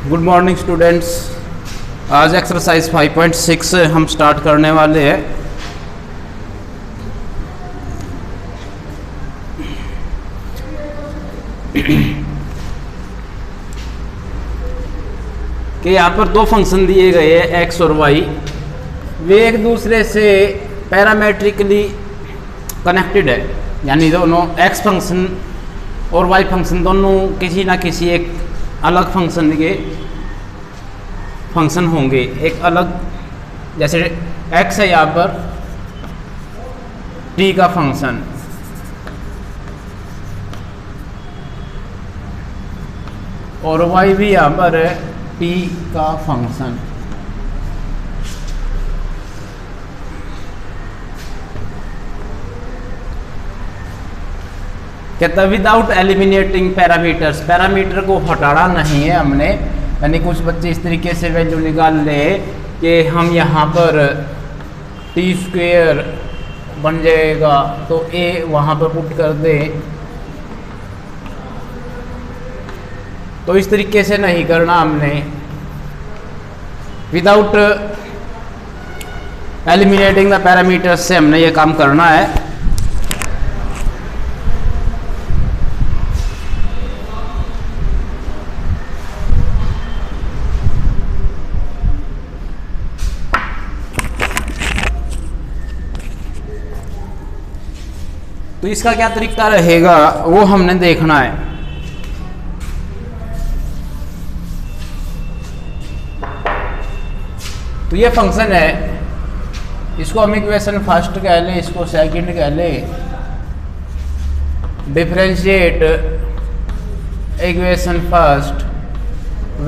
Good morning students. आज exercise 5.6 हम start करने वाले हैं। कि यहाँ पर दो फंक्शन दिए गए हैं एक्स और वाई, वे एक दूसरे से पैरामेट्रिकली कनेक्टेड है, यानी दोनों एक्स फंक्शन और वाई फंक्शन दोनों किसी ना किसी एक अलग फंक्शन के फंक्शन होंगे। एक अलग, जैसे एक्स है यहाँ पर टी का फंक्शन, और वाई भी यहाँ पर है टी का फंक्शन। कहता है विदाउट एलिमिनेटिंग पैरामीटर्स, पैरामीटर को हटाना नहीं है हमने, यानी कुछ बच्चे इस तरीके से वैल्यू निकाल ले कि हम यहाँ पर टी स्क्वेयर बन जाएगा तो ए वहाँ पर पुट कर दे, तो इस तरीके से नहीं करना हमने। विदाउट एलिमिनेटिंग द पैरामीटर्स से हमने ये काम करना है। तो इसका क्या तरीका रहेगा वो हमने देखना है। तो ये फंक्शन है, इसको हम इक्वेशन फर्स्ट कह ले, इसको सेकंड कह ले। Differentiate equation first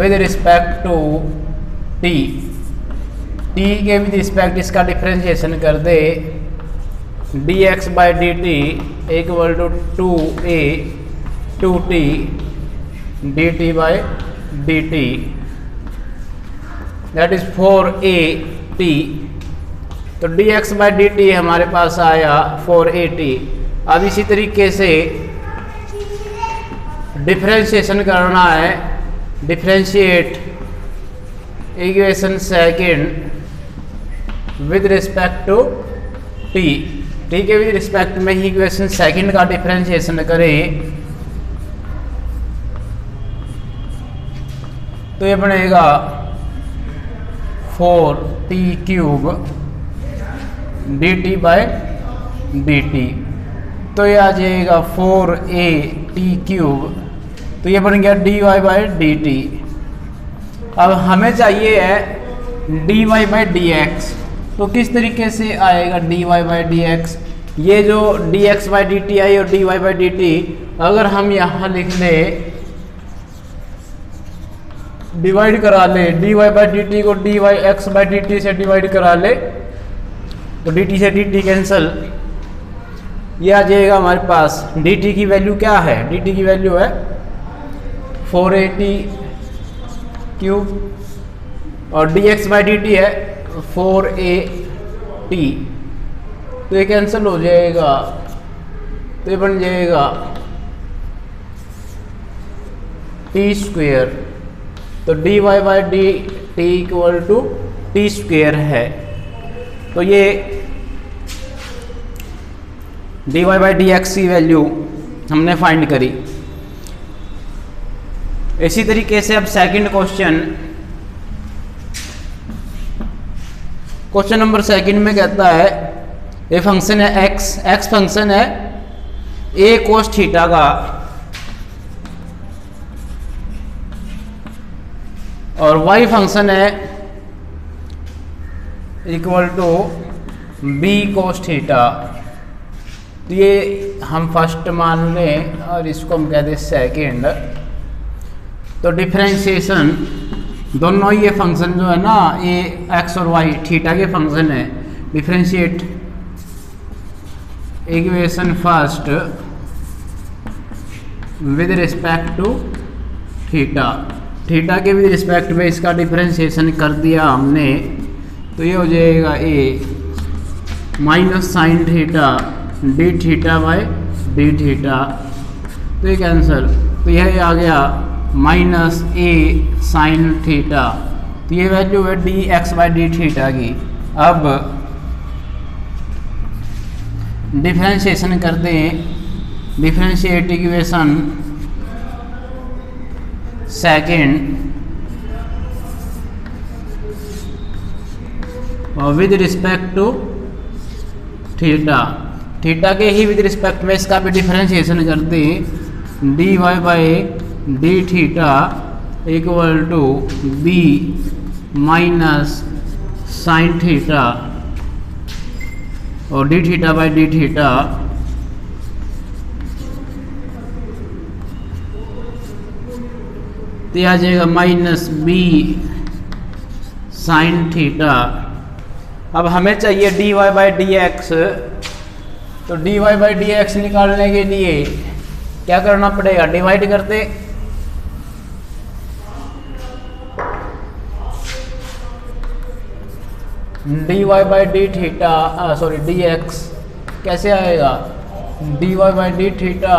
with respect to t, t के विद रिस्पेक्ट इसका डिफरेंशिएशन कर दे। dx by dt equal to 2a 2t dt by dt, that is 4at। तो dx by dt हमारे पास आया 4at। अब इसी तरीके से डिफरेंशिएशन करना है, differentiate equation second with respect to t, t के विद रिस्पेक्ट में ही इक्वेशन सेकंड का डिफरेंशिएशन करें तो ये बनेगा 4t cube dt bye dt, तो ये आ जाएगा 4at क्यूब, तो ये बन गया dy बाय dt। अब हमें चाहिए है dy बाय dx, तो किस तरीके से आएगा dy बाई डी एक्स। ये जो dx by d T I और dy बाई डी टी, अगर हम यहाँ लिख ले डिवाइड करा ले, dy बाई डी टी को dy x by d T से डिवाइड करा ले तो dt से dt कैंसल, ये आ जाएगा हमारे पास। dt की वैल्यू क्या है, dt की वैल्यू है 4at क्यूब और dx बाई डी टी है 4at, तो ये कैंसिल हो जाएगा, तो ये बन जाएगा टी स्क्वेयर। तो dy by d t equal to t square है, तो ये dy बाई डी एक्स की वैल्यू हमने फाइंड करी। इसी तरीके से अब सेकंड क्वेश्चन नंबर सेकंड में कहता है ये फंक्शन है एक्स फंक्शन है ए कोस थीटा का, और वाई फंक्शन है equal to b cos theta. तो ये हम फर्स्ट मान लें और इसको हम कहते हैं सेकंड। तो डिफरेंशिएशन दोनों ये फंक्शन जो है ना, ये एक्स और वाई थीटा के फंक्शन है। Differentiate equation first with respect to theta, theta के विद रिस्पेक्ट में इसका डिफरेंशिएशन कर दिया हमने, तो ये हो जाएगा A minus sine theta d theta by d theta, तो ये कैंसिल, तो यह आ गया माइनस ए साइन थीटा। तो ये वैल्यू है d x by d theta की। अब डिफरेंशिएशन करते हैं, डिफरेंशिएट इक्वेशन सेकेंड और with respect to theta, theta के ही विद रिस्पेक्ट में इसका भी डिफरेंशिएशन करते हैं। D y by d theta equal to B minus sine theta और d theta by d theta तो आ जाएगा माइनस बी साइन थीटा। अब हमें चाहिए d y by d x, तो d y by d x निकालने के लिए क्या करना पड़ेगा, डिवाइड करते d y by d theta sorry d x कैसे आएगा, d y by d theta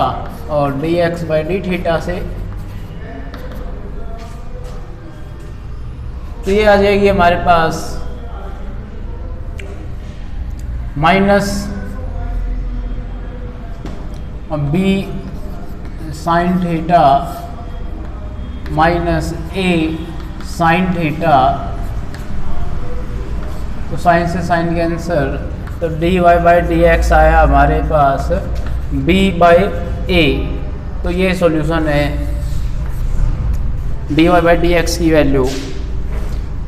और d x by d theta से, तो ये आ जाएगी हमारे पास minus B sine theta minus A sine theta, तो साइन से साइन के आंसर, तो d y by d x आया हमारे पास बी बाई ए। तो ये सॉल्यूशन है d y by d x की value.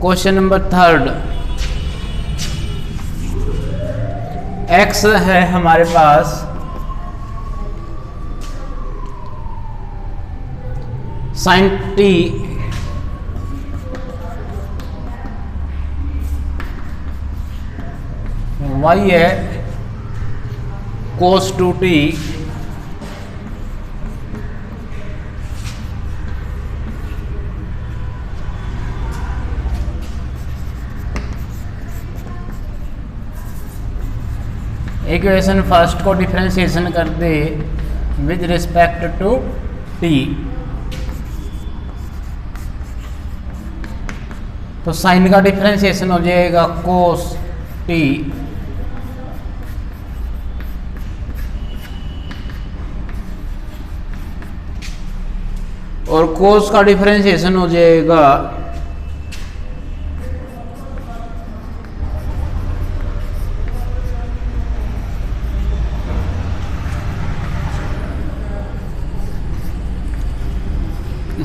Question number third, x है हमारे पास साइन टी y है कोस 2t इक्वेशन फर्स्ट को डिफरेंशिएशन कर दे विद रिस्पेक्ट टू t, तो साइन का डिफरेंशिएशन हो जाएगा कोस t और कोस का डिफरेंशिएशन हो जाएगा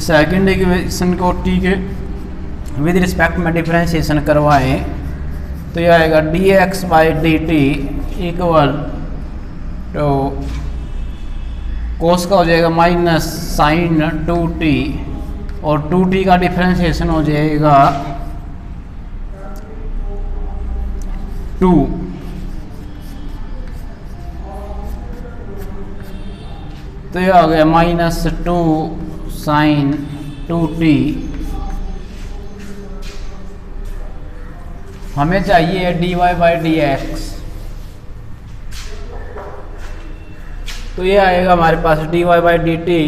सेकेंड इक्वेशन को टी के विद रिस्पेक्ट में डिफरेंशिएशन करवाएं तो यह आएगा d x by d t equal to cos का हो जाएगा माइनस साइन 2t और 2t का डिफरेंशिएशन हो जाएगा 2, तो यह हो गया माइनस 2 साइन 2t। हमें चाहिए d y by d x, तो ये आएगा हमारे पास d y by d t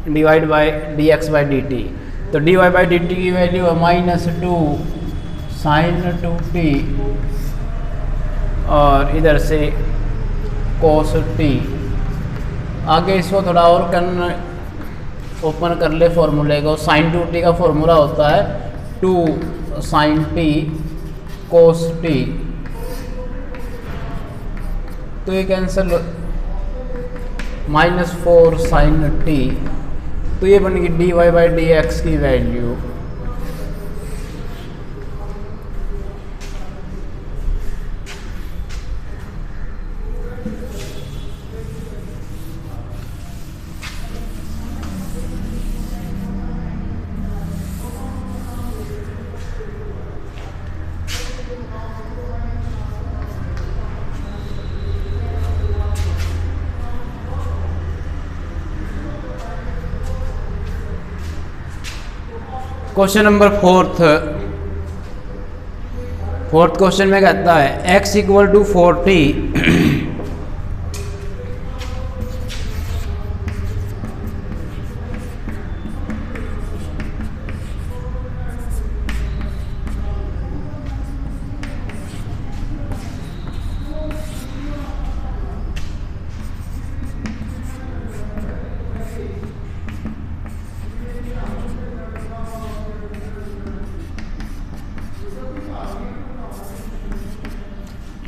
divide by d x by d t. तो d y by d t की वैल्यू है माइनस 2 साइन 2t और इधर से कोस t। आगे इसको थोड़ा और ओपन कर ले फॉर्मूले को। साइन 2t का फॉर्मूला होता है 2 साइन t कोस t, तो ये कैंसिल माइनस 4 साइन t, तो ये बनेगी d y by d x की value. Question number fourth question में कहता है x equal to 40 x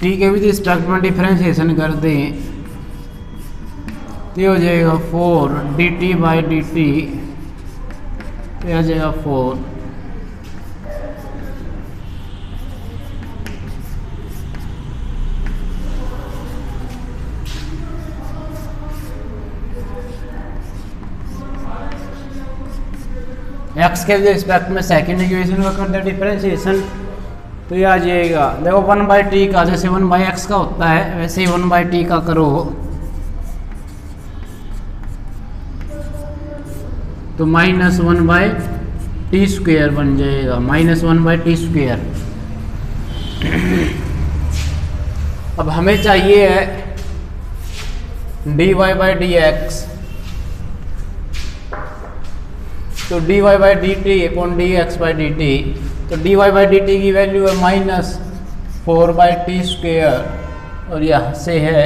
t के भी रिस्पेक्ट में डिफ्रेंशिएशन कर दें तो ये हो जाएगा 4 dt बाई डी टी, तो यह आ जाएगा 4। एक्स के रिस्पेक्ट में सेकेंड इक्वेशन का कर दे डिफरेंशिएशन, तो ये आ जाएगा, देखो 1/t का जैसे 1/x का होता है वैसे ही 1/t का करो तो -1/t² बन जाएगा, -1/t²। अब हमें चाहिए है dy/dx, तो dy/dt अपॉन dx/dt, तो dy/dt की वैल्यू है -4/t² और यहाँ से है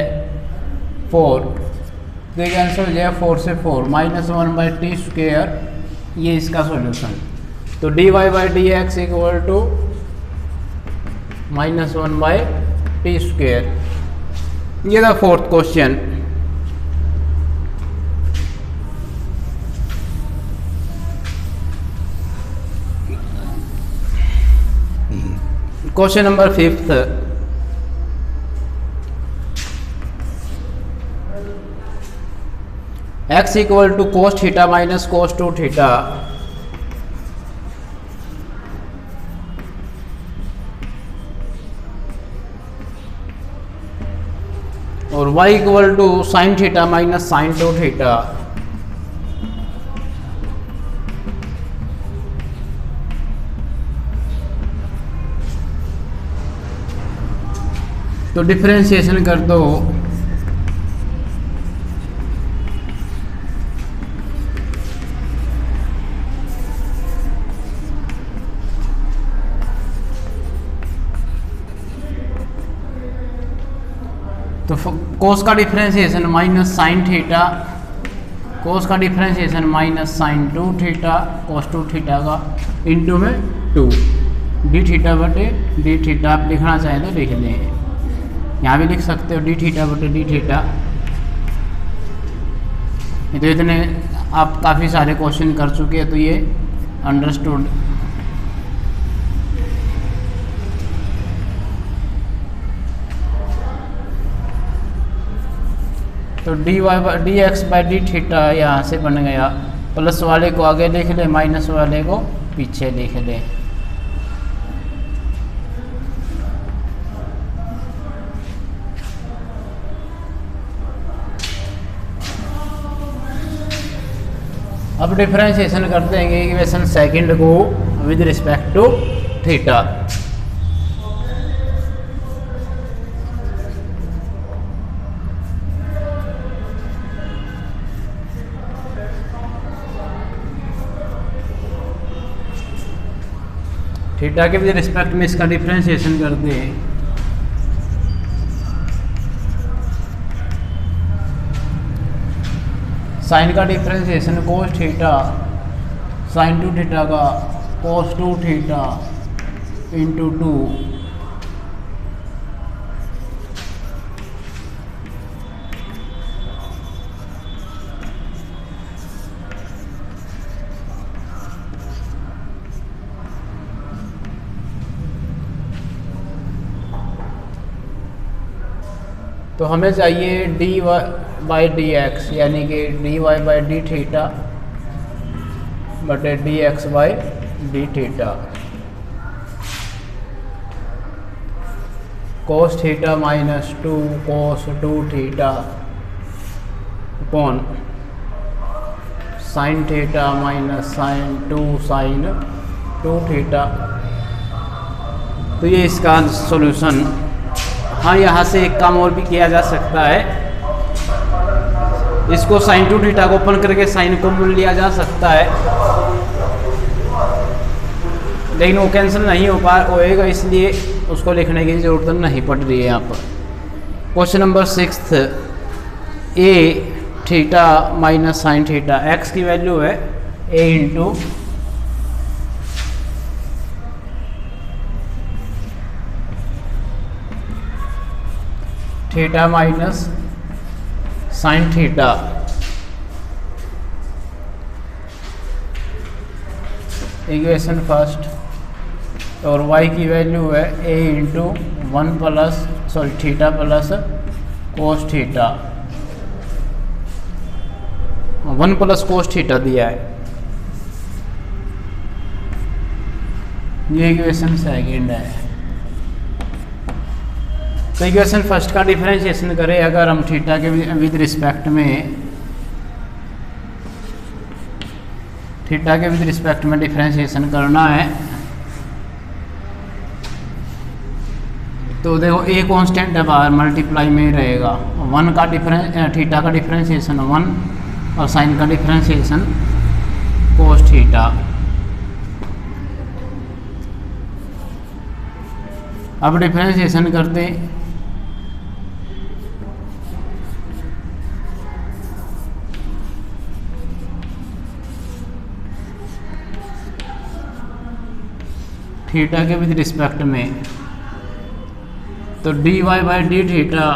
4, तो ये कैंसिल हो जाएगा 4 से 4, -1/t², ये इसका सॉल्यूशन। तो dy/dx इक्वल टू -1/t²। ये था fourth question. Question number 5th, x equal to cos theta minus cos 2 theta, और y equal to sine theta minus sine 2 theta. तो डिफरेंशिएशन कर दो, तो कोस का differentiation minus sine theta, cos का differentiation minus sine 2 theta, cos 2 theta का into में 2 डी थीटा बटे डी थीटा। आप लिखना चाहें तो लिख लें, यहाँ भी लिख सकते हो डी थीटा बटे डी थीटा। तो इतने आप काफ़ी सारे क्वेश्चन कर चुके हैं, तो ये अंडरस्टूड। तो dx/d थीटा यहाँ से बन गया, प्लस वाले को आगे लिख ले, माइनस वाले को पीछे लिख ले। अब डिफरेंशिएशन करते हैं इक्वेशन सेकंड को with respect to theta. Theta के विद रिस्पेक्ट में इसका डिफरेंशिएशन कर दें, साइन का differentiation cos theta sine 2 theta का कोस 2 थीटा इंटू 2, तो हमें चाहिए dy/dx यानी कि dy/d थीटा बटे dx/d theta, cos theta minus 2 cos 2 theta upon sine theta minus sine 2 sine 2 theta. तो ये इसका सॉल्यूशन। हाँ, यहाँ से एक काम और भी किया जा सकता है, इसको साइन 2 थीटा को ओपन करके साइन कॉमन लिया जा सकता है, लेकिन वो कैंसिल नहीं होएगा, इसलिए उसको लिखने की ज़रूरत नहीं पड़ रही है यहाँ पर। Question number 6th, A theta minus sine theta, x की वैल्यू है A into theta minus sine theta, equation first. और y की वैल्यू है a into 1 plus theta plus cos theta, 1 plus cos theta दिया है। ये इक्वेशन सेकेंड है। तो इक्वेशन फर्स्ट का डिफरेंशिएशन करें अगर हम थीटा के विद रिस्पेक्ट में डिफरेंशिएशन करना है तो देखो ए कांस्टेंट है बाहर, मल्टीप्लाई में रहेगा 1 का थीटा का डिफरेंशिएशन 1 और साइन का डिफरेंशिएशन कोस थीटा। अब डिफरेंशिएशन करते थीटा के विद रिस्पेक्ट में, तो dy बाई डी थीटा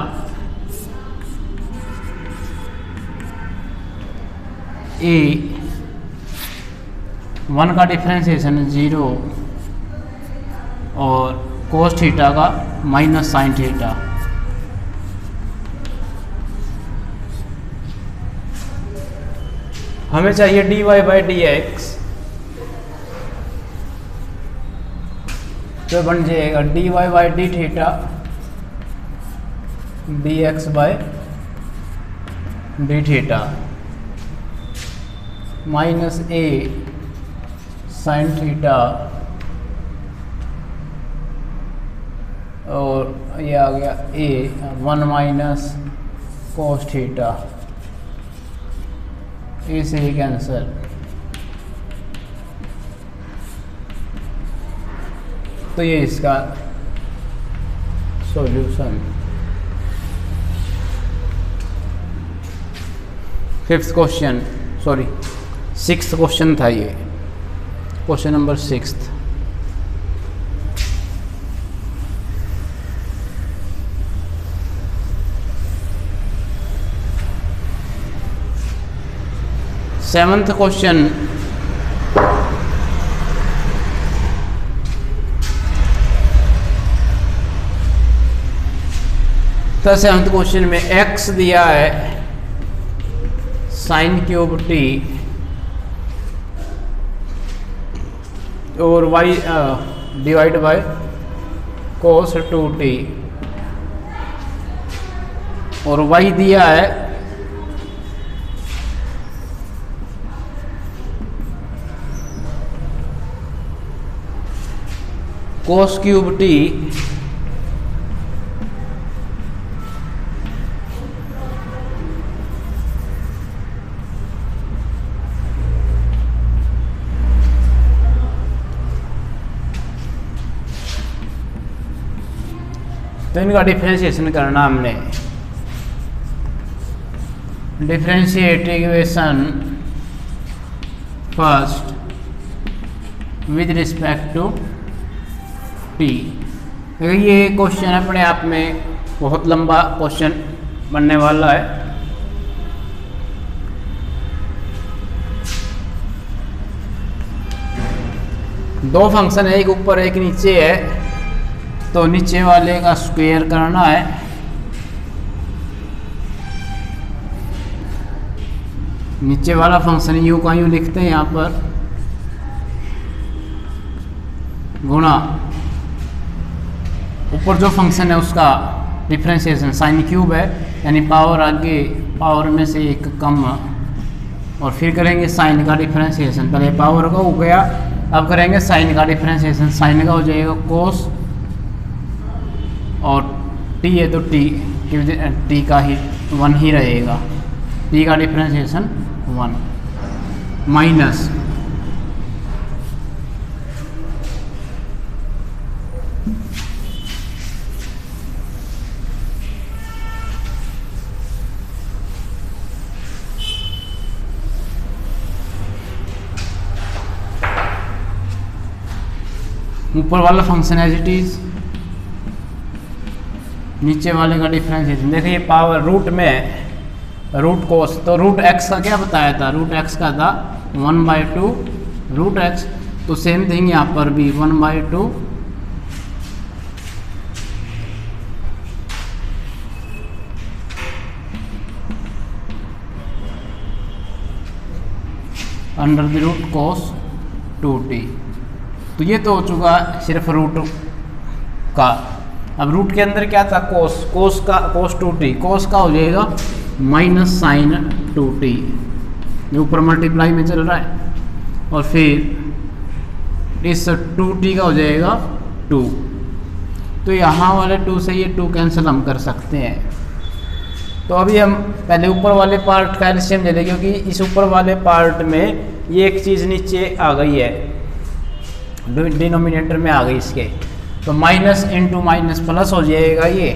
ए 1 का डिफरेंशिएशन 0 और कोस थीटा का माइनस साइन थीटा। हमें चाहिए dy बाई डी एक्स, तो बन जाएगा dy by d theta d x by d theta minus A sine theta, और ये आ गया ए 1 माइनस कोस थीटा, ए से ही कैंसिल। तो ये इसका solution. Fifth question, sorry 6th question था ये, क्वेश्चन नंबर 6। सेवंथ क्वेश्चन, तो सेवंथ क्वेश्चन में x दिया है साइन क्यूब t और y divide by cos 2t, और y दिया है कोस क्यूब t तो इनका डिफरेंशिएशन करना हमने। Differentiate equation first with respect to t. ये क्वेश्चन अपने आप में बहुत लंबा क्वेश्चन बनने वाला है। दो फंक्शन है, एक ऊपर एक नीचे है, तो नीचे वाले का स्क्वायर करना है। नीचे वाला फंक्शन यू का यूँ लिखते हैं यहाँ पर, गुणा ऊपर जो फंक्शन है उसका डिफरेंशिएशन साइन क्यूब है, यानी पावर आगे पावर में से एक कम, और फिर करेंगे साइन का डिफरेंशिएशन। पहले पावर का हो गया, अब करेंगे साइन का डिफरेंशिएशन। साइन का हो जाएगा कोस, और टी है तो टी का ही 1 ही रहेगा, टी का डिफरेंशिएशन 1 माइनस ऊपर वाला फंक्शन एज इट इज नीचे वाले का डिफ्रेंशिएशन देखिए, पावर रूट में रूट कोस, तो रूट एक्स का क्या बताया था, रूट एक्स का था 1/2 रूट एक्स। तो सेम थिंग यहाँ पर भी 1/2 under the root cos 2t। तो ये तो हो चुका सिर्फ रूट का। अब रूट के अंदर क्या था, कोस, कोस का कोस 2t, कोस का हो जाएगा माइनस साइन 2t, जो ऊपर मल्टीप्लाई में चल रहा है, और फिर इस 2t का हो जाएगा 2। तो यहाँ वाले 2 से ये 2 कैंसिल हम कर सकते हैं। तो अभी हम पहले ऊपर वाले पार्ट का एलसीएम ले लें, क्योंकि इस ऊपर वाले पार्ट में ये एक चीज़ नीचे आ गई है, डिनोमिनेटर में आ गई इसके, तो माइनस इंटू माइनस प्लस हो जाएगा ये।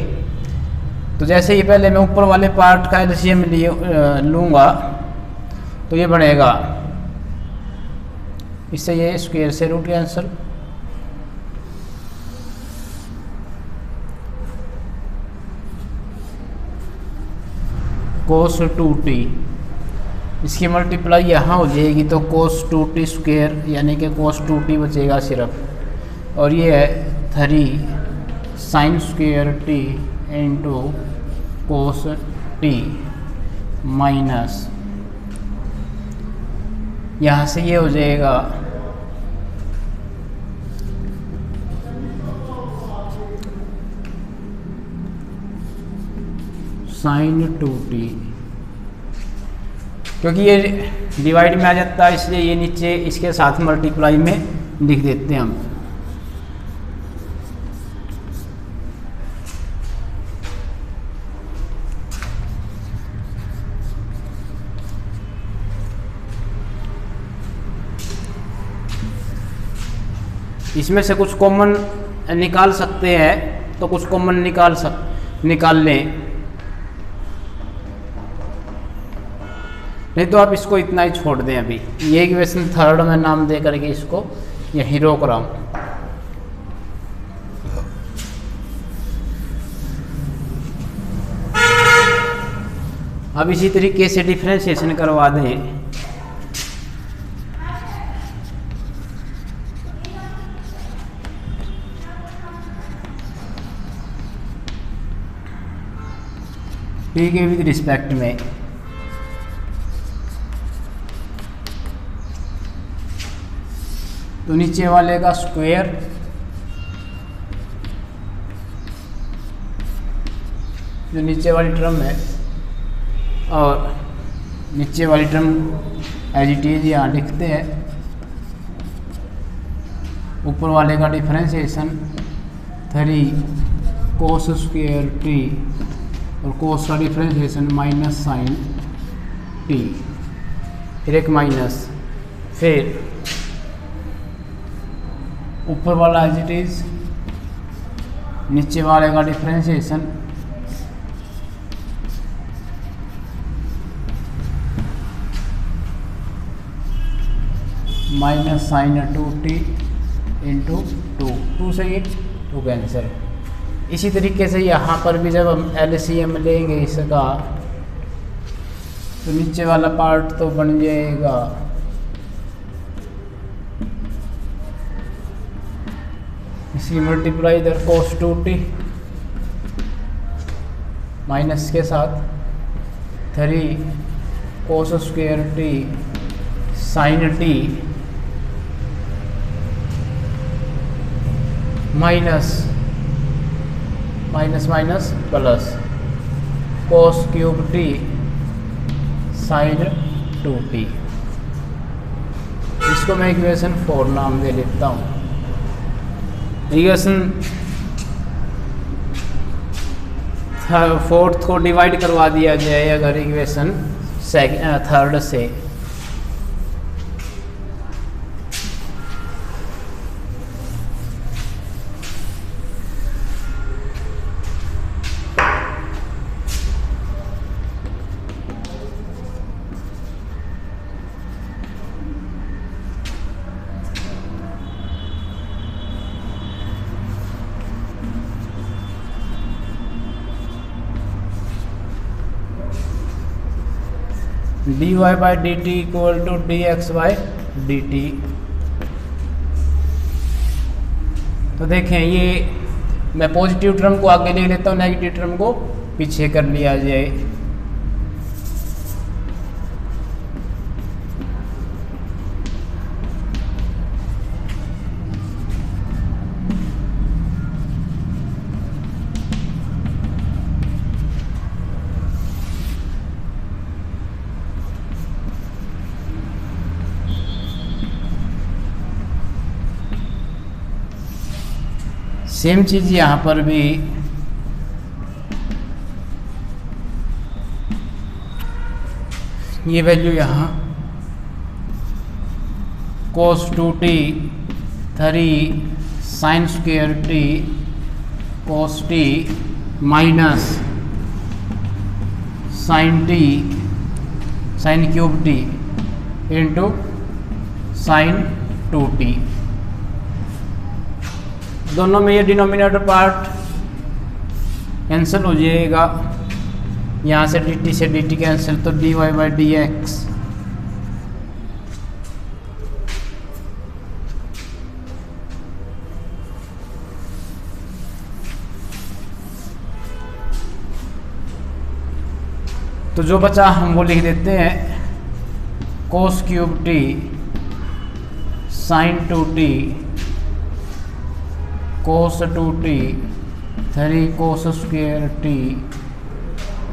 तो जैसे ही पहले मैं ऊपर वाले पार्ट का एलसीएम लूँगा तो ये बनेगा, इससे ये स्क्वायर से रूट कैंसिल, कोस 2t, इसकी मल्टीप्लाई यहाँ हो जाएगी तो कोस 2t स्क्वायर, यानी कि कोस 2t बचेगा सिर्फ, और ये है 3 sine square t into cos t minus, यहाँ से ये हो जाएगा साइन 2t, क्योंकि ये डिवाइड में आ जाता है इसलिए ये नीचे इसके साथ मल्टीप्लाई में लिख देते हैं हम। इसमें से कुछ कॉमन निकाल सकते हैं, तो कुछ कॉमन निकाल लें, नहीं तो आप इसको इतना ही छोड़ दें। अभी ये इक्वेशन थर्ड में नाम दे करके इसको यहीं रोक रहा हूँ। अब इसी तरीके से डिफरेंशिएशन करवा दें। ठीक है, विद रिस्पेक्ट में तो नीचे वाले का स्क्वायर जो नीचे वाली टर्म है, और नीचे वाली टर्म एज इट इज यहाँ लिखते हैं, ऊपर वाले का डिफरेंशिएशन 3 कोस स्क्वायर t, और कोस का डिफरेंशिएशन माइनस साइन t, फिर एक माइनस, फिर ऊपर वाला एज इट इज, नीचे वाले का differentiation minus sign 2t into 2 से ये 2 कैंसिल। इसी तरीके से यहाँ पर भी जब हम एलसीएम लेंगे इसका, तो नीचे वाला पार्ट तो बन जाएगा इसकी मल्टीप्लाई इधर कोस 2t माइनस के साथ 3 cos square t sine t minus minus minus plus cos cube t sine 2t। इसको मैं इक्वेशन 4 नाम दे देता हूँ। इक्वेशन 4 को डिवाइड करवा दिया जाए अगर इक्वेशन थर्ड से, d y by d t equal to d x by d t. तो देखें ये मैं पॉजिटिव टर्म को आगे ले लेता हूँ, नेगेटिव टर्म को पीछे कर लिया जाए। सेम चीज़ यहाँ पर भी ये वैल्यू यहाँ cos 2t 3 sin square t cos t minus sin cube t into sin 2t। दोनों में ये डिनोमिनेटर पार्ट कैंसिल हो जाएगा, यहाँ से dt से dt कैंसिल, तो dy बाई डी एक्स। तो जो बचा हम वो लिख देते हैं cos cube t sin 2t cos 2t 3 cos square t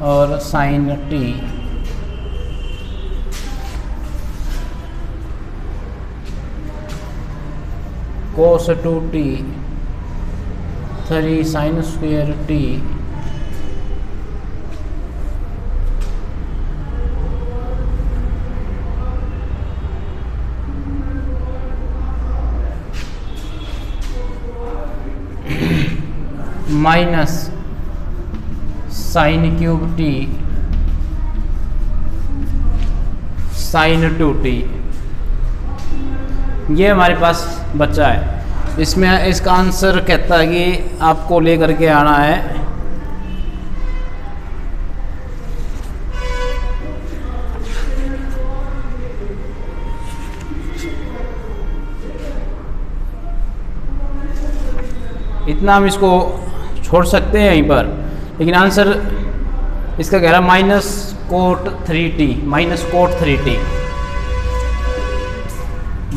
और sin t। cos 2t 3 sin square t minus sine cube t sine 2t। ये हमारे पास बचा है। इसमें इसका आंसर कहता है कि आपको लेकर के आना है इतना। हम इसको छोड़ सकते हैं यहीं पर, लेकिन आंसर इसका कह रहा है minus cot 3t minus cot 3t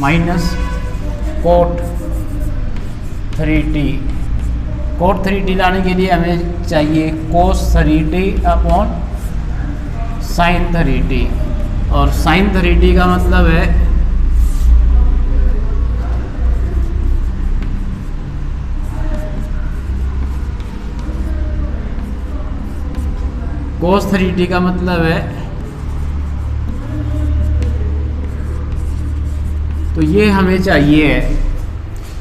minus cot 3t। Cot 3t लाने के लिए हमें चाहिए कोस 3t अपॉन साइन 3t, और साइन 3t का मतलब है cos 3t का मतलब है, तो ये हमें चाहिए है।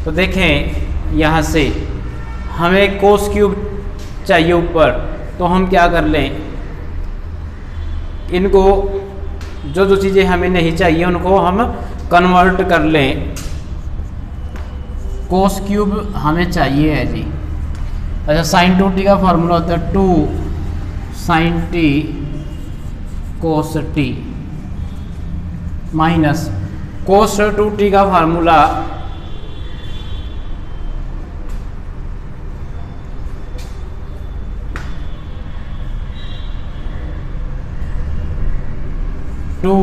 तो देखें यहाँ से हमें cos क्यूब चाहिए ऊपर, तो हम क्या कर लें, इनको जो जो चीज़ें हमें नहीं चाहिए उनको हम कन्वर्ट कर लें। cos क्यूब हमें चाहिए है जी। अच्छा, sin 2t का फॉर्मूला होता है 2 sin t cos t minus cos 2t का formula to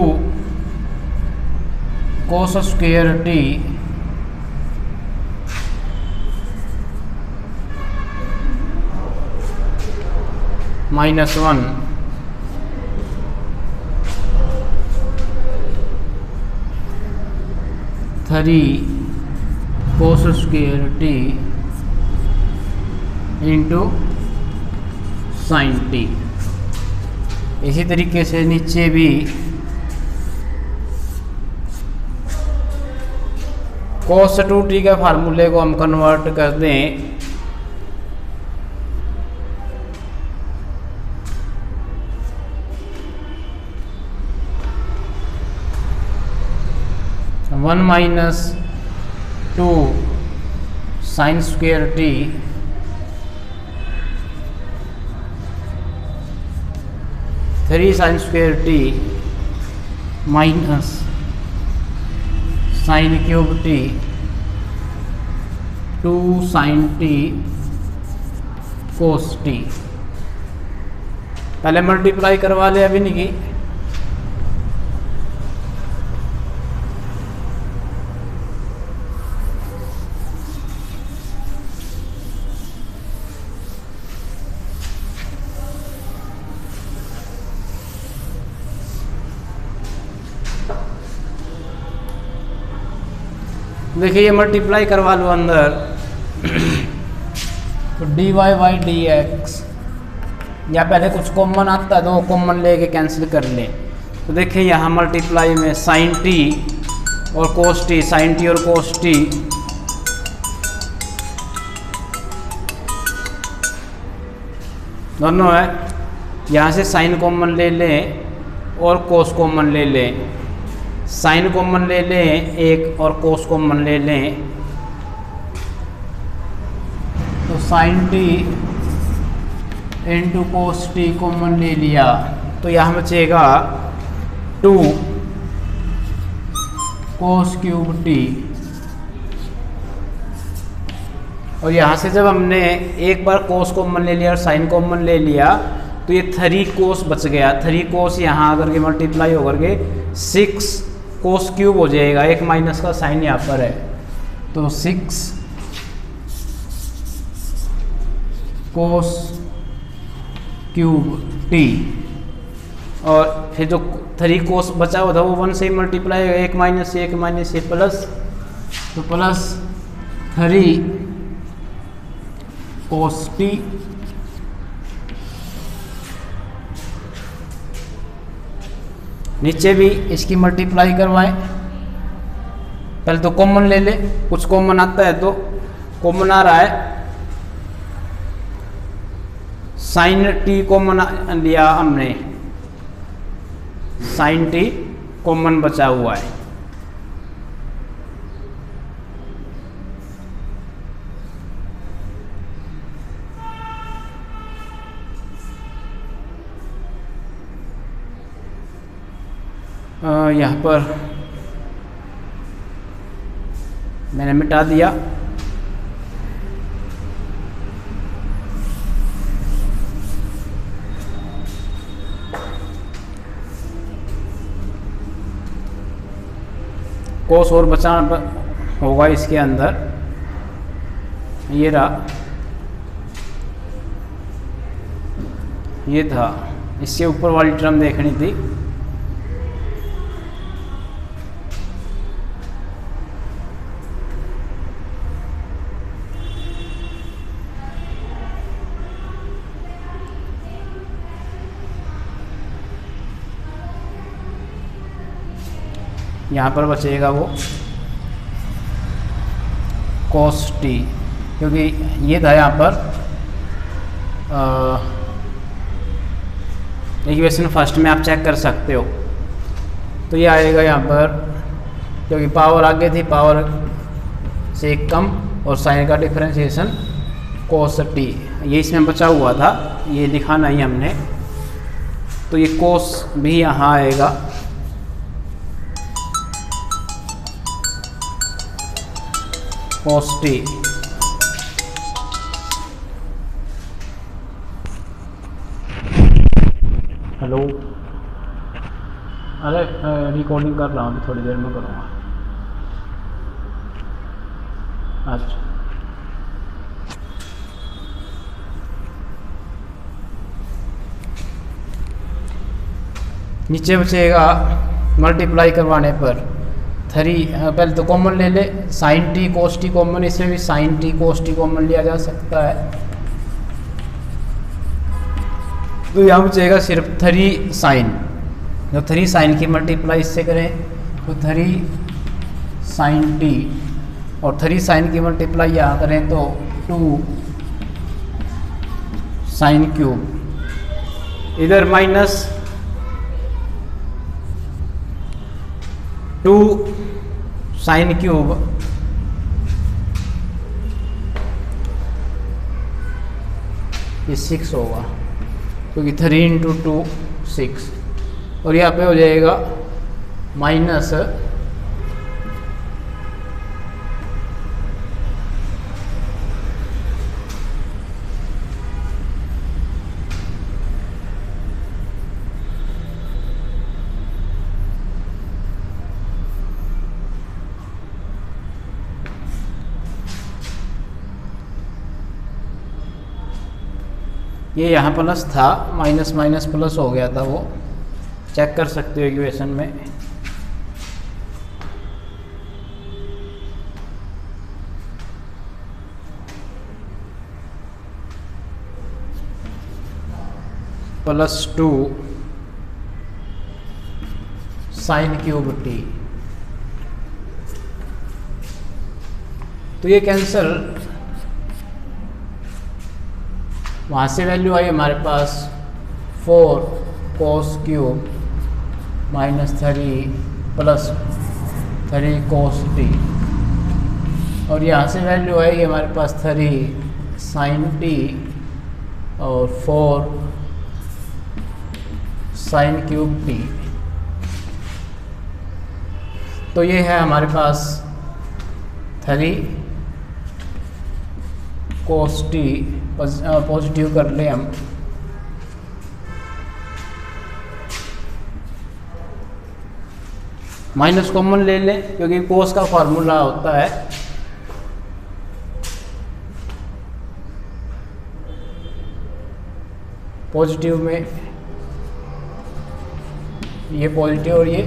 cos square t -1 3 cos square t into sine t। इसी तरीके से नीचे भी cos 2t के फार्मूले को हम कन्वर्ट कर दें one minus 2 sine square t three sine square t minus sine cube t 2 sine t cos t. पहले मल्टीप्लाई करवा ले, अभी नहीं की। देखिए ये मल्टीप्लाई करवा लो अंदर, तो d y by d x, या पहले कुछ कॉमन आता है तो वो कॉमन लेके कैंसिल कर ले। तो देखिए यहाँ मल्टीप्लाई में साइन टी और कोस टी, साइन टी और कोस टी, दोनों है। यहाँ से साइन कॉमन ले लें और कोस कॉमन ले लें, साइन कॉमन ले लें एक और कोस कॉमन ले लें, तो sine t into cos t common ले लिया, तो यहाँ बचेगा 2 कोस क्यूब टी। और यहाँ से जब हमने एक बार कोस कॉमन ले लिया और साइन कॉमन ले लिया, तो ये 3 कोस बच गया। 3 कोस यहाँ आकर के मल्टीप्लाई होकर के 6 कोस क्यूब हो जाएगा, एक माइनस का साइन यहाँ पर है, तो 6 कोस क्यूब टी। और फिर जो 3 कोस बचा हुआ था वो 1 से ही मल्टीप्लाई होगा, एक माइनस से प्लस, तो प्लस 3 कोस टी। नीचे भी इसकी मल्टीप्लाई करवाएं, पहले तो कॉमन ले ले, कुछ कॉमन आता है तो कॉमन आ रहा है, साइन टी कॉमन लिया हमने, साइन टी कॉमन बचा हुआ है। यहाँ पर मैंने मिटा दिया। कोस और बचा होगा इसके अंदर, ये रहा, ये था, इससे ऊपर वाली टर्म देखनी थी। यहाँ पर बचेगा वो कोस टी, क्योंकि ये था यहाँ पर इक्वेशन फर्स्ट में आप चेक कर सकते हो। तो ये आएगा यहाँ पर, क्योंकि पावर आगे थी, पावर से एक कम, और साइन का डिफरेंशिएशन कोस टी, ये इसमें बचा हुआ था, ये दिखाना ही हमने। तो ये कोस भी यहाँ आएगा, कोस टी। हेलो, अरे रिकॉर्डिंग कर रहा हूँ, थोड़ी देर में करूँगा। अच्छा, नीचे बचेगा मल्टीप्लाई करवाने पर 3, पहले तो कॉमन ले ले, sign t cos t common, इसमें भी sign t cos t common लिया जा सकता है। तो यहाँ बचेगा सिर्फ 3 साइन, जो 3 साइन की मल्टीप्लाई इससे करें तो 3 साइन टी, और 3 साइन की मल्टीप्लाई यहाँ करें तो 2 साइन क्यूब, इधर माइनस 2 साइन क्यूब, ये 6 होगा, क्योंकि 3 × 2 6, और यहाँ पे हो जाएगा माइनस ये यहाँ प्लस था, माइनस माइनस प्लस हो गया था, वो चेक कर सकते हो इक्वेशन में। +2 साइन क्यूब टी, तो ये कैंसल, वहाँ से वैल्यू आई हमारे पास 4 cos क्यूब -3 + 3 cos t, और यहाँ से वैल्यू आई हमारे पास 3 sin t और 4 sin क्यूब t। तो ये है हमारे पास 3 cos t, पॉजिटिव कर ले हम, माइनस कॉमन ले लें क्योंकि कोस का फार्मूला होता है पॉजिटिव में ये पॉजिटिव और ये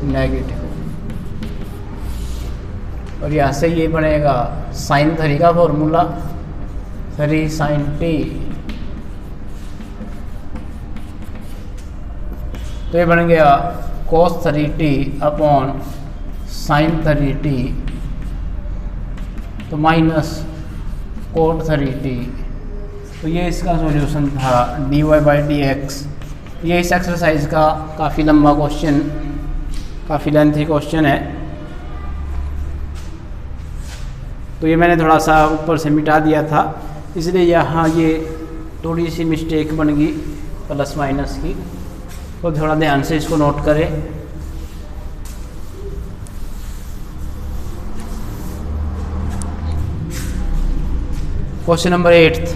नेगेटिव, और यहाँ से ये बनेगा sin 3 का फॉर्मूला 3 sin t, तो ये बन गया cos 3t upon sin 3t, तो माइनस cot 3t। तो ये इसका सॉल्यूशन था dy/dx। ये इस एक्सरसाइज का काफ़ी लंबा क्वेश्चन, काफ़ी लेंथी क्वेश्चन है, तो ये मैंने थोड़ा सा ऊपर से मिटा दिया था, इसलिए यहाँ ये थोड़ी सी मिस्टेक बन गई प्लस माइनस की, तो थोड़ा ध्यान से इसको नोट करें। क्वेश्चन नंबर 8,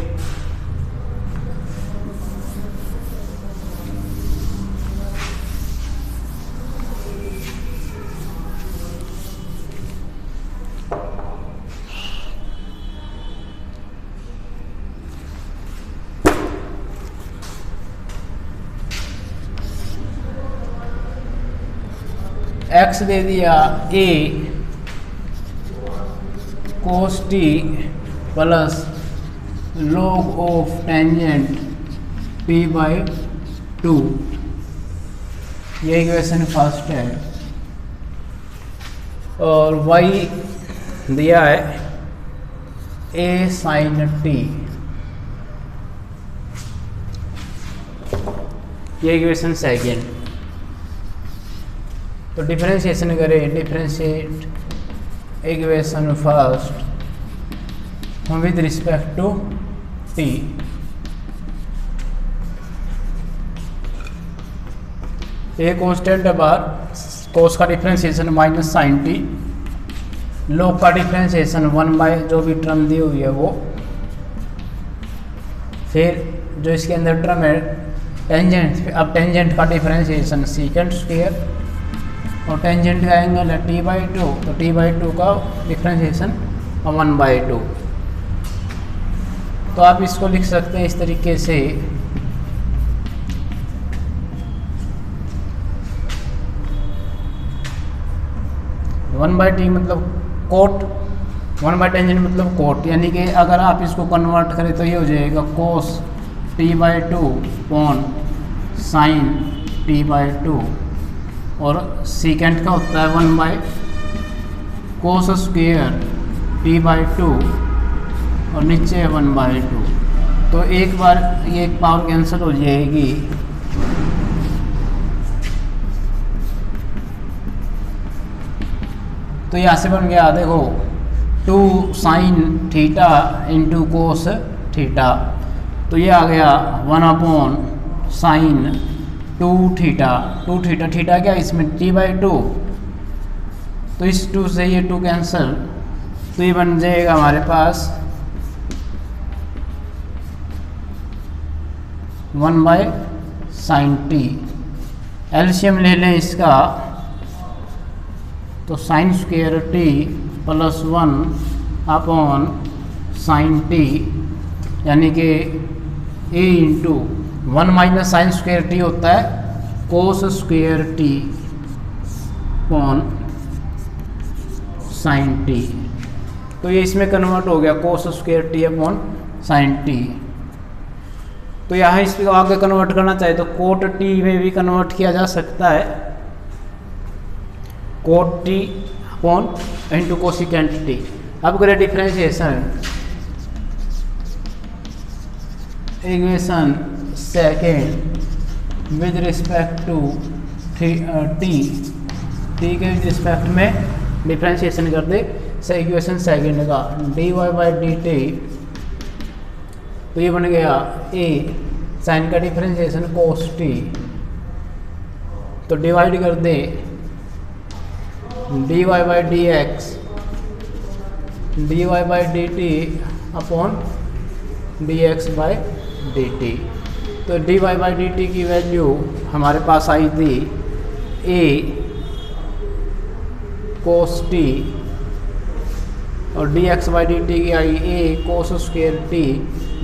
x दे दिया a cos t plus log of tangent p/2, ये इक्वेशन फर्स्ट है, और y दिया है a sin t, ये इक्वेशन सेकेंड। तो डिफरेंशिएशन करें, differentiate equation first with respect to t, ये कांस्टेंट है बाहर, कोस का differentiation minus sin t, log का डिफरेंशिएशन 1/ जो भी टर्म दी हुई है वो, फिर जो इसके अंदर टर्म है टेंजेंट, अब टेंजेंट का डिफरेंशिएशन सेकेंड स्क्वायर, और टेंजेंट का एंगल है t/2, तो t/2 का डिफरेंशिएशन 1/2। तो आप इसको लिख सकते हैं इस तरीके से, वन बाई टी मतलब कोट, 1 टेंजेंट मतलब कोट, यानी कि अगर आप इसको कन्वर्ट करें तो ये हो जाएगा cos t/2 upon sin t/2, और सीकेंट का होता है 1/cos स्क्वायर t/2, और नीचे 1/2। तो एक बार ये एक पावर कैंसिल हो जाएगी, तो यहाँ से बन गया देखो 2 sin theta into cos theta, तो ये आ गया 1/sin 2 थीटा, 2 थीटा, थीटा क्या इसमें t/2, तो इस 2 से ये 2 कैंसिल, तो ये बन जाएगा हमारे पास 1/sin t। एलसीएम ले लें इसका, तो sin square t plus 1/sin t, यानी कि a into 1 minus sine square T होता है cos square T upon sine T, तो ये इसमें कन्वर्ट हो गया cos square T upon sine T. तो यहाँ इसको आगे कन्वर्ट करना चाहे तो कोट टी में भी कन्वर्ट किया जा सकता है, cot t upon into cosecant t. अब करें differentiation, equation second with respect to t के रिस्पेक्ट में डिफ्रेंशिएशन कर दे से इक्वेशन सेकेंड का dy/dt, तो ये बन गया a साइन का डिफ्रेंशिएशन cos t, तो डिवाइड कर दे dy/dx dy/dt अपॉन dx/dt। तो dy/dt की वैल्यू हमारे पास आई थी a cos t और dx/dt की आई a cos square t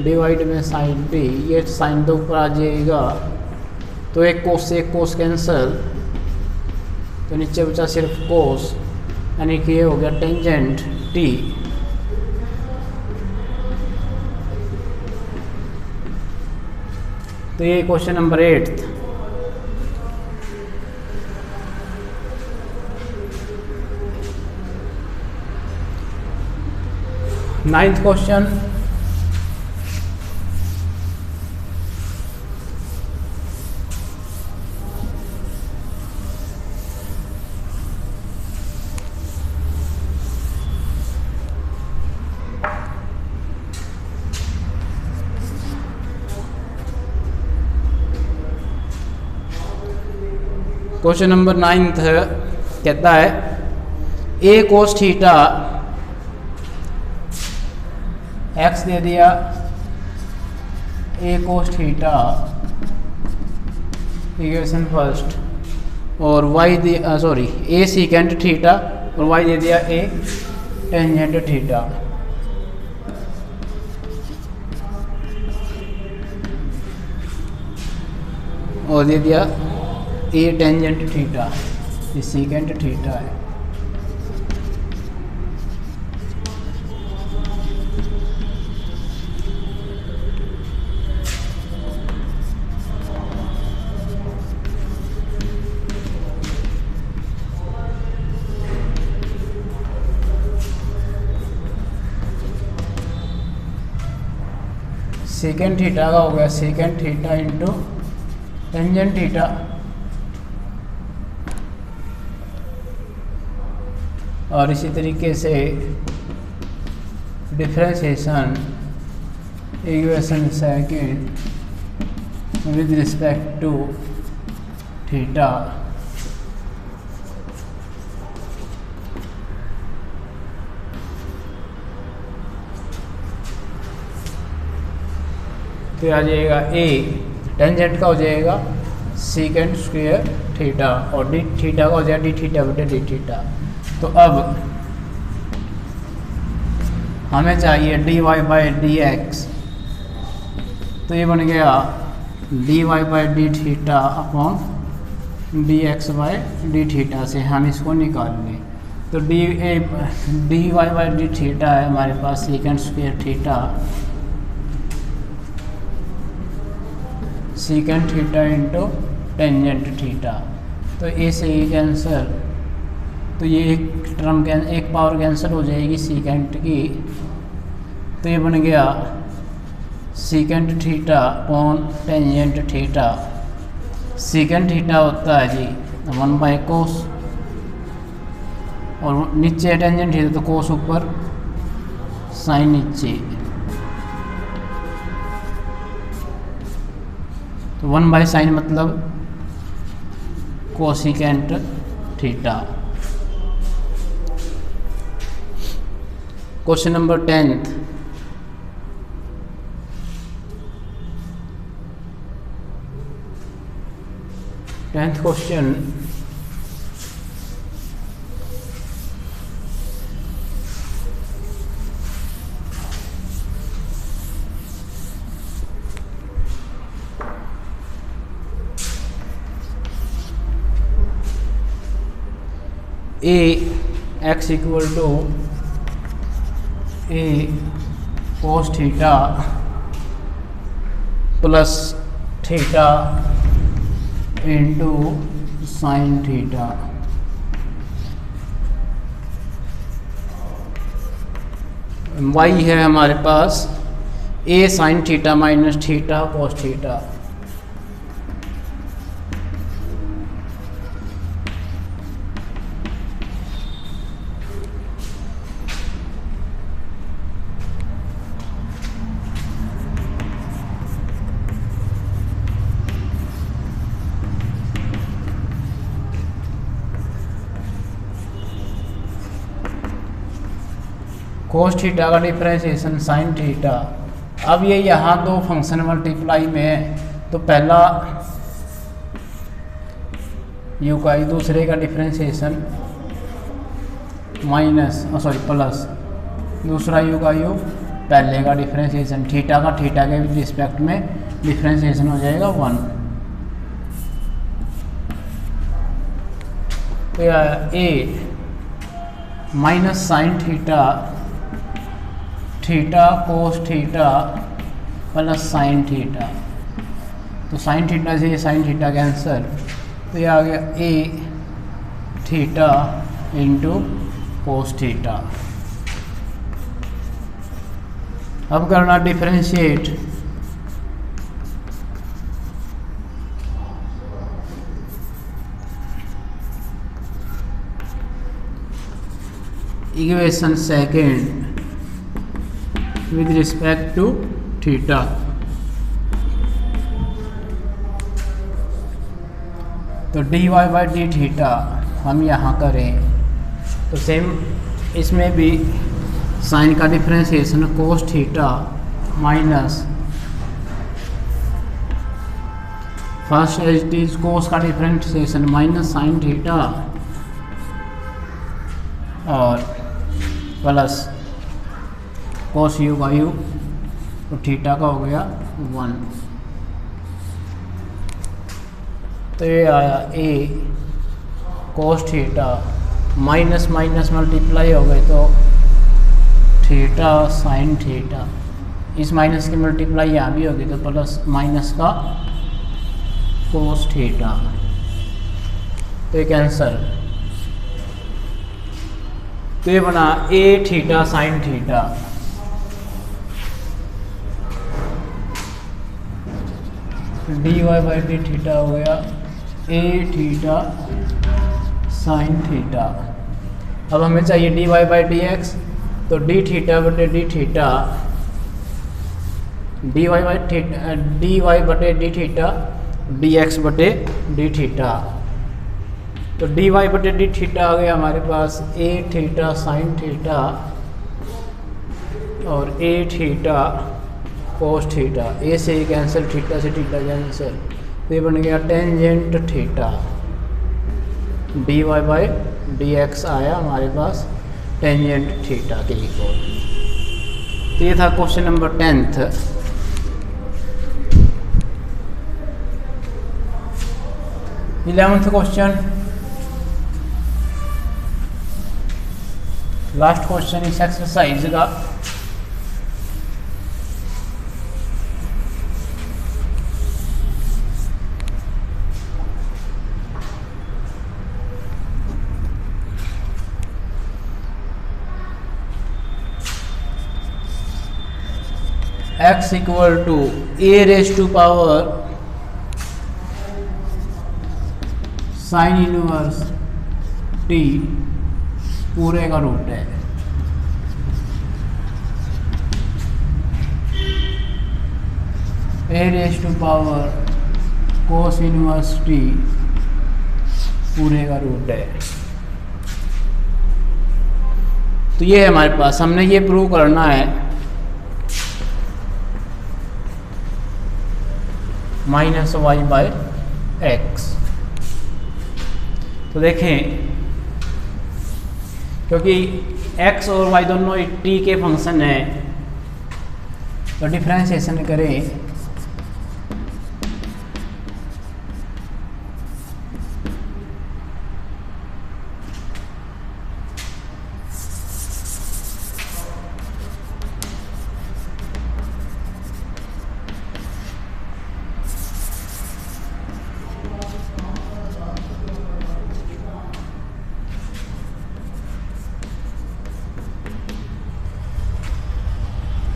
divide में sin t, ये साइन तो ऊपर आ जाएगा, तो एक कोस से एक कोस कैंसल, तो नीचे बचा सिर्फ कोस, यानी कि ये हो गया टेंजेंट t। तो ये question number 8। Ninth question, question number 9 कहता है a cos थीटा x दे दिया, a cos theta equation first, और y दे a सीकेंट थीटा और y दे दिया a टेंजेंट थीटा। और दे दिया a टेंजेंट थीटा, ये सीकेंट थीटा है। सीकेंट थीटा का हो गया secant theta into tangent theta, और इसी तरीके से differentiation equation second with respect to theta, तो आ जाएगा a टेंजेंट का हो जाएगा सीकेंट स्क्वायर थीटा और डी थीटा का हो जाएगा डी थीटा बटे डी थीटा। तो अब हमें चाहिए dy/dx, तो ये बन गया dy/d theta upon dx/d theta से हम इसको निकाल लें, तो dy/d थीटा है हमारे पास secant square theta, secant theta into tangent theta, तो ए से ये कैंसिल, तो ये एक टर्म एक पावर कैंसिल हो जाएगी सीकेंट की, तो ये बन गया secant theta upon tangent theta. Secant theta होता है जी 1/cos और नीचे टेंजेंट थीटा, तो कोस ऊपर साइन नीचे, तो 1/sin मतलब cosecant theta. Question number 10th, question, a x equal to a cos theta plus theta into sine theta. y है हमारे पास a sine theta minus theta cos theta. Cos theta का differentiation sine theta. अब ये यहाँ दो function multiply में है, तो पहला यू का दूसरे का डिफरेंशिएशन माइनस प्लस दूसरा यू का यू पहले का डिफरेंशिएशन, थीटा का थीटा के रिस्पेक्ट में डिफरेंशिएशन हो जाएगा 1। तो A minus sine theta theta cos theta plus sine theta. तो साइन थीटा से ये साइन थीटा कैंसर, तो ये आ गया A theta into cos theta. अब करना differentiate, equation second with respect to theta. तो dy बाई डी थीटा हम यहाँ करें तो सेम इसमें भी साइन का differentiation cos theta minus first as it is cos का डिफरेंशिएशन माइनस साइन थीटा और प्लस कोस यू का यू, तो थीटा का हो गया 1। तो ये आया A cos theta minus minus multiply हो गए तो थीटा साइन थीटा, इस माइनस की मल्टीप्लाई यहाँ भी होगी तो प्लस माइनस का कोस थीटा। तो ये कैंसर, तो ये बना A theta sine theta. D y by d theta हो गया ए थीटा साइन थीटा। अब हमें चाहिए d y by d x, तो डी थीटा बटे डी थीटा डी वाई बटे डी थीटा डी एक्स बटे डी थीटा। तो डी वाई बटे डी थीटा आ गया हमारे पास ए थीटा साइन थीटा और A theta cos theta. A से ही कैंसिल, थीटा से थीटा कैंसिल, तो ये बन गया tangent theta. D y by d x आया हमारे पास टेंजेंट थीटा के इक्वल। तो ये था question number 10th। Eleventh question, last question इस एक्सरसाइज का। x equal to A raise to power sine inverse t पूरे का रूट है। A raise to power cos inverse t पूरे का रूट है। तो ये है हमारे पास, हमने ये प्रूव करना है -y/x। तो देखें, क्योंकि x और y दोनों t के फंक्शन है, तो डिफरेंशिएशन करें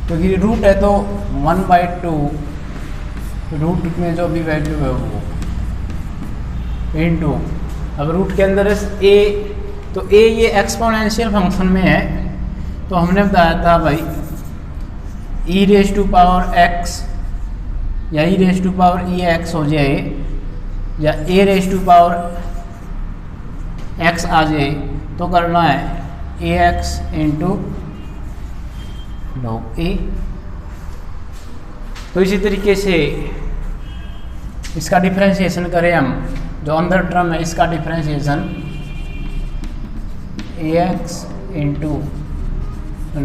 क्योंकि रूट है तो 1/2 रूट में जो भी वैल्यू है वो इनटू, अब रूट के अंदर है a, तो a ये एक्सपोनेंशियल फंक्शन में है, तो हमने बताया था भाई e⁻x या e⁻ex हो जाए या a⁻x आ जाए, तो करना है ax इंटू log a। तो इसी तरीके से इसका डिफरेंशिएशन करें हम, जो अंदर टर्म है इसका differentiation ax into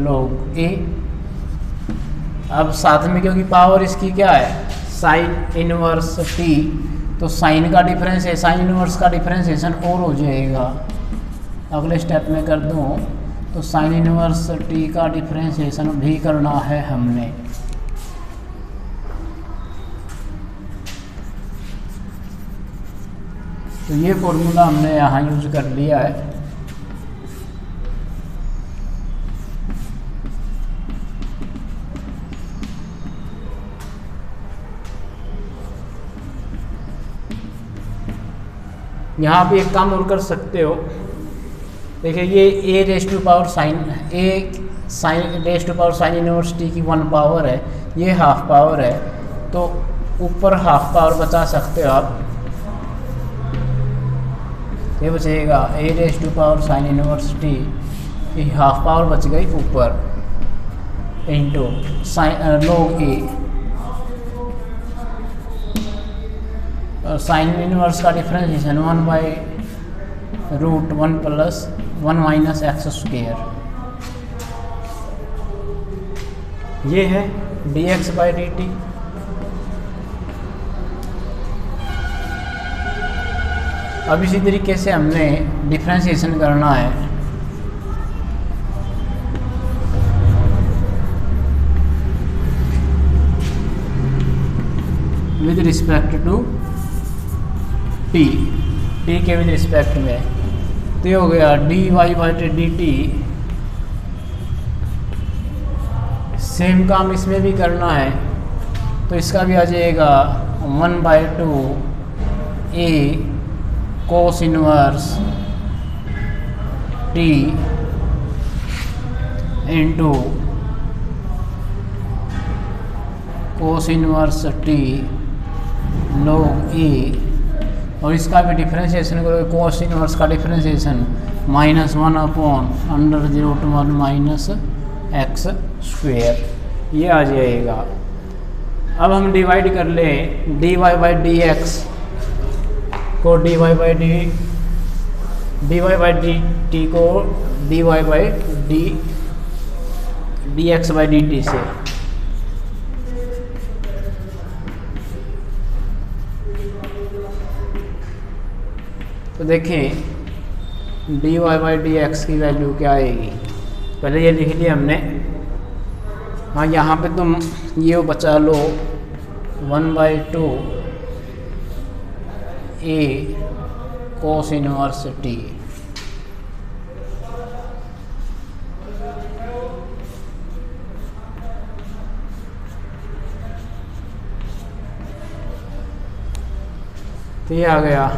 log a। अब साथ में क्योंकि पावर इसकी क्या है साइन इनवर्स t, तो साइन का डिफरेंस है, साइन इनवर्स का डिफरेंशिएशन और हो जाएगा। अगले स्टेप में कर दूँ तो साइन इनवर्स t का डिफरेंशिएशन भी करना है हमने। तो ये फॉर्मूला हमने यहाँ यूज कर लिया है। यहाँ पे एक काम और कर सकते हो, देखिए ये a⁻sin इनवर्स t की 1 पावर है, ये हाफ पावर है, तो ऊपर हाफ पावर बचा सकते हो आप, ये बचेगा a⁻sin इनवर्स t की हाफ पावर बच गई ऊपर इंटू log a। और साइन इनवर्स का डिफरेंशिएशन 1/√1 + 1 - x²। ये है dx/dt। अब इसी तरीके से हमने डिफरेंशिएशन करना है विद रिस्पेक्ट टू t के विद रिस्पेक्ट में। तो ये हो गया dy/dt। सेम काम इसमें भी करना है, तो इसका भी आ जाएगा 1/2 a cos inverse t into cos inverse t log a। और इसका भी डिफरेंशिएशन करोगे, cos इनवर्स का डिफरेंशिएशन -1/√1 - x², ये आ जाएगा। अब हम डिवाइड कर ले dy/dx को dy/dt को dx/dt से। तो देखें dy/dx की वैल्यू क्या आएगी, पहले ये लिख लिया हमने। हाँ, यहाँ पे तुम ये बचा लो 1/2 a cos इनवर्स t। तो ये आ गया